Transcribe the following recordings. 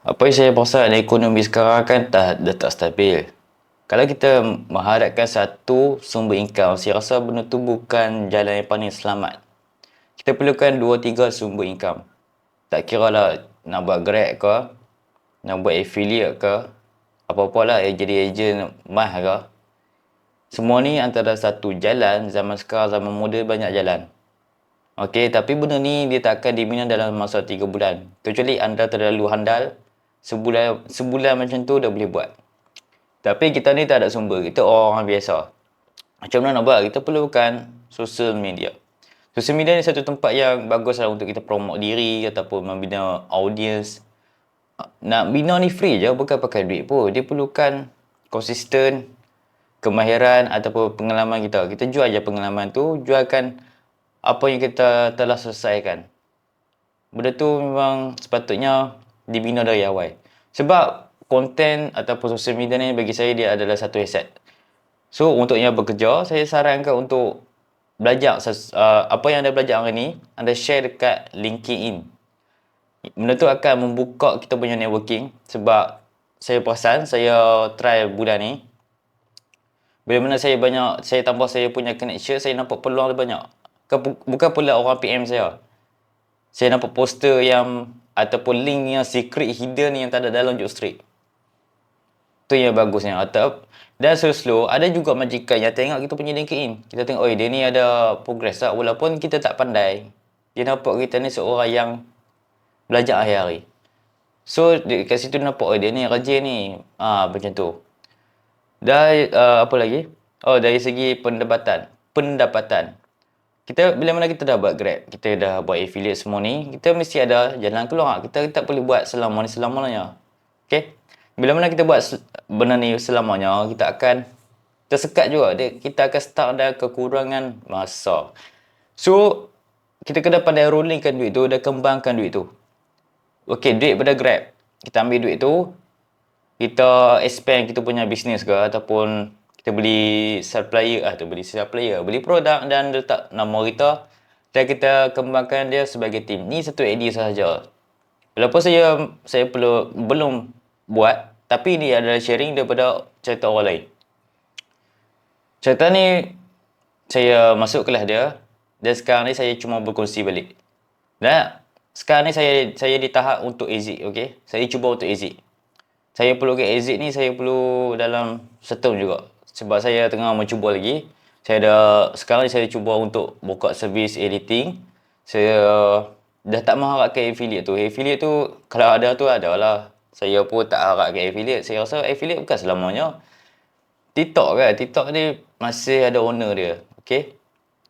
Apa yang saya perasan ekonomi sekarang kan dah tak stabil. Kalau kita mengharapkan satu sumber income, saya rasa benda tu bukan jalan yang paling selamat. Kita perlukan 2-3 sumber income. Tak kira lah nak buat Grab ke, nak buat affiliate ke, apa-apa lah jadi ejen mah ke. Semua ni antara satu jalan. Zaman sekarang, zaman muda, banyak jalan. Okey, tapi benda ni dia tak akan dibina dalam masa 3 bulan. Kecuali anda terlalu handal, sebulan macam tu dah boleh buat. Tapi kita ni tak ada sumber. Kita orang biasa. Macam mana nak buat? Kita perlukan social media. Social media ni satu tempat yang bagus lah untuk kita promote diri ataupun membina audience. Nak bina ni free je, bukan pakai duit pun. Dia perlukan konsisten, kemahiran ataupun pengalaman kita. Kita jual je pengalaman tu, jualkan apa yang kita telah selesaikan. Benda tu memang sepatutnya dibina dari awal. Sebab konten ataupun social media ni bagi saya dia adalah satu aset. So, untuk yang bekerja, saya sarankan untuk belajar apa yang anda belajar hari ni, anda share dekat LinkedIn. Benda tu akan membuka kita punya networking. Sebab saya perasan, saya try bulan ni, bila mana saya tambah saya punya connection, saya nampak peluang lebih banyak. Bukan pula orang PM saya. Saya nampak poster yang ataupun link yang secret hidden yang tak ada dalam job street. Tu yang bagusnya. Dan slow-slow ada juga majikan yang tengok kita punya LinkedIn. Kita tengok, oi dia ni ada progress tak? Walaupun kita tak pandai, dia nampak kita ni seorang yang belajar hari-hari. So dekat situ nampak, oh dia ni rajin ni. Macam tu. Dan apa lagi? Oh, dari segi pendapatan. Bila mana kita dah buat Grab, kita dah buat affiliate semua ni, kita mesti ada jalan keluar. Kita tak boleh buat selama-lamanya. Okay? Bila mana kita buat benda ni selamanya, kita akan tersekat juga. Kita akan start ada kekurangan masa. So, kita kena pandai rollingkan duit tu dan kembangkan duit tu. Okay, duit pada Grab. Kita ambil duit tu, kita expand kita punya bisnes ke, ataupun kita beli supplier, beli produk dan letak nama kita dan kita kembangkan dia sebagai tim. Ni satu idea sahaja. Walaupun saya belum buat, tapi ni adalah sharing daripada cerita orang lain. Cerita ni saya masuk kelas dia dan sekarang ni saya cuma berkongsi balik. Dan sekarang ni saya di tahap untuk exit, okey. Saya cuba untuk exit. Saya perlu ke exit ni, saya perlu dalam setahun juga. Sebab saya tengah mencuba lagi. Sekarang ni saya cuba untuk buka servis editing. Saya dah tak mengharapkan affiliate tu. Affiliate tu, kalau ada tu ada lah. Saya pun tak harapkan affiliate. Saya rasa affiliate bukan selamanya. TikTok ni masih ada owner dia. Okay?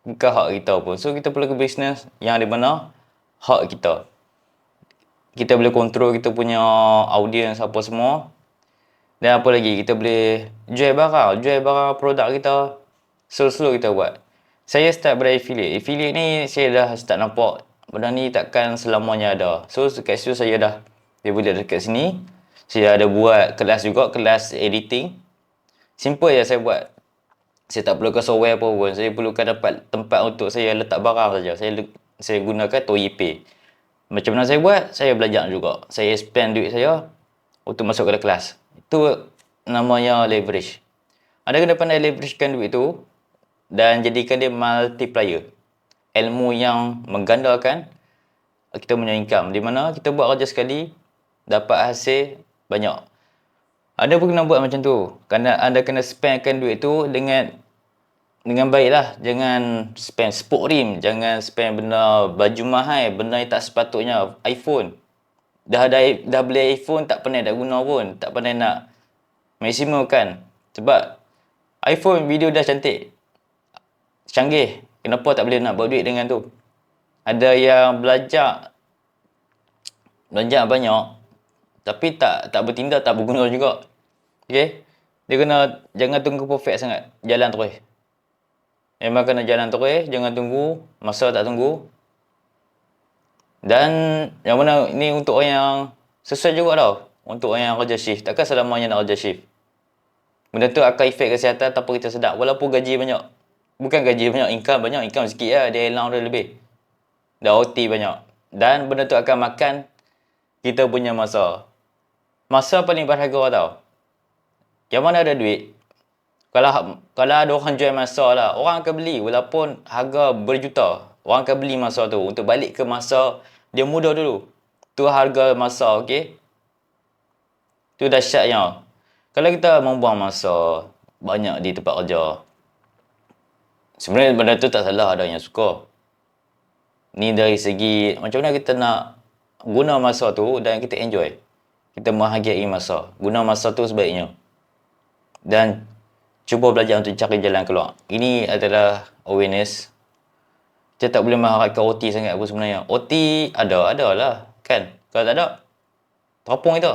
Bukan hak kita pun. So, kita perlu ke bisnes yang di mana hak kita. Kita boleh kontrol kita punya audience apa semua. Dan apa lagi, kita boleh jual barang produk kita. Slow-slow kita buat. Saya start pada affiliate. Affiliate ni saya dah start nampak benda ni takkan selamanya ada. So dekat situ saya dah develop dekat sini. Saya ada buat kelas juga, kelas editing. Simple je saya buat. Saya tak perlukan software apa pun. Saya perlukan dapat tempat untuk saya letak barang saja. Saya gunakan Toyipay. Macam mana saya buat? Saya belajar juga. Saya spend duit saya untuk masuk ke kelas. Itu namanya leverage. Anda kena pandai leveragekan duit tu dan jadikan dia multiplier. Ilmu yang menggandakan kita punya income. Di mana kita buat kerja sekali, dapat hasil banyak. Anda pun kena buat macam tu. Kerana anda kena spendkan duit tu dengan baik lah. Jangan spend sport rim. Jangan spend benda baju mahal. Benda yang tak sepatutnya. iPhone. Dah beli iPhone, tak pandai nak guna pun. Tak pandai nak maksimum kan. Sebab iPhone video dah cantik, canggih. Kenapa tak boleh nak buat duit dengan tu? Ada yang belajar banyak, tapi tak bertindak, tak berguna juga. Okay? Dia jangan tunggu perfect sangat. Jalan terus. Memang kena jalan terus. Jangan tunggu. Masa tak tunggu. Dan yang mana ni untuk orang yang sesuai juga tau. Untuk orang yang kerja shift. Takkan selamanya nak kerja shift. Benda tu akan efek kesihatan tanpa kita sedar. Walaupun gaji banyak. Bukan gaji banyak, income banyak. Income sikit lah. Dia hilang dia lebih. Dah OT banyak. Dan benda tu akan makan kita punya masa. Masa paling berharga tau. Yang mana ada duit, kalau ada orang jual masa lah, orang akan beli walaupun harga berjuta. Orang akan beli masa tu untuk balik ke masa dia muda dulu. Tu harga masa, okey? Tu dahsyatnya. Kalau kita membuang masa banyak di tempat kerja, sebenarnya benda tu tak salah, ada yang suka. Ni dari segi macam mana kita nak guna masa tu dan kita enjoy. Kita menghargai masa. Guna masa tu sebaiknya. Dan cuba belajar untuk cari jalan keluar. Ini adalah awareness. Kita tak boleh mengharapkan OT sangat pun sebenarnya. OT ada lah. Kan? Kalau tak ada, terapung kita.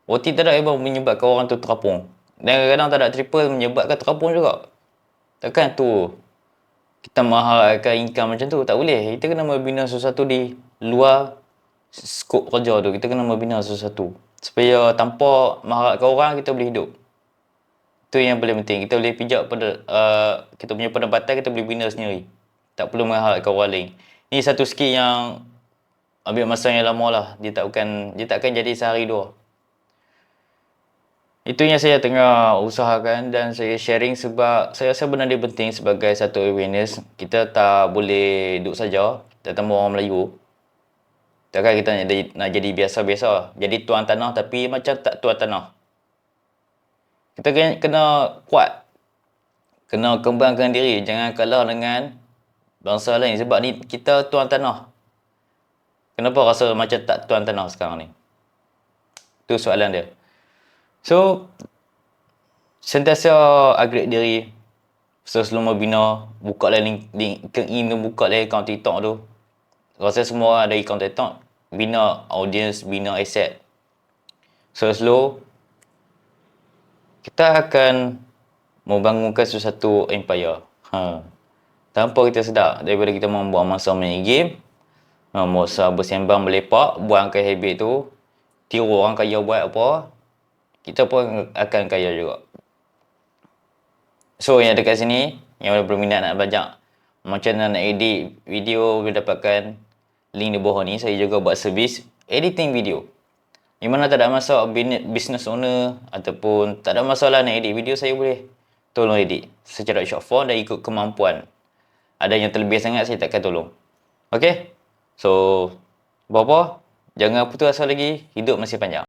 OT tak ada memang menyebabkan orang tu terapung. Dan kadang-kadang tak ada triple menyebabkan terapung juga. Takkan tu kita mengharapkan income macam tu. Tak boleh. Kita kena membina sesuatu di luar skop kerja tu. Kita kena membina sesuatu. Supaya tanpa mengharapkan orang, kita boleh hidup. Itu yang paling penting. Kita boleh pijak pada kita punya pendapatan, kita boleh bina sendiri. Tak perlu mengharapkan orang lain. Ini satu skill yang ambil masa yang lama lah. Dia takkan jadi sehari dua. Itu yang saya tengah usahakan dan saya sharing sebab saya rasa benda ni penting sebagai satu awareness. Kita tak boleh duduk saja, terutama orang Melayu. Takkan kita nak jadi biasa-biasa. Jadi tuan tanah tapi macam tak tuan tanah. Kita kena kuat. Kena kembangkan diri. Jangan kalah dengan bangsa lain. Sebab ni kita tuan tanah. Kenapa rasa macam tak tuan tanah sekarang ni? Itu soalan dia. So, sentiasa upgrade diri. Selalu membina. Buka lah link LinkedIn tu, buka lah account TikTok tu. Rasa semua ada account TikTok. Bina audience, bina asset. Slow kita akan membangunkan sesuatu empire. Tanpa kita sedar, daripada kita membuat masa main game, masa bersembang berlepak, buangkan habit tu, tiru orang kaya buat apa, kita pun akan kaya juga. So yang dekat sini, yang berminat nak belajar macam mana nak edit video, boleh dapatkan link di bawah ni. Saya juga buat servis editing video. Di mana tak ada masalah business owner ataupun tak ada masalah nak edit video, saya boleh tolong edit secara short form dan ikut kemampuan. Ada yang terlebih sangat, saya takkan tolong. Okay? So, apa-apa, jangan putus asa lagi, hidup masih panjang.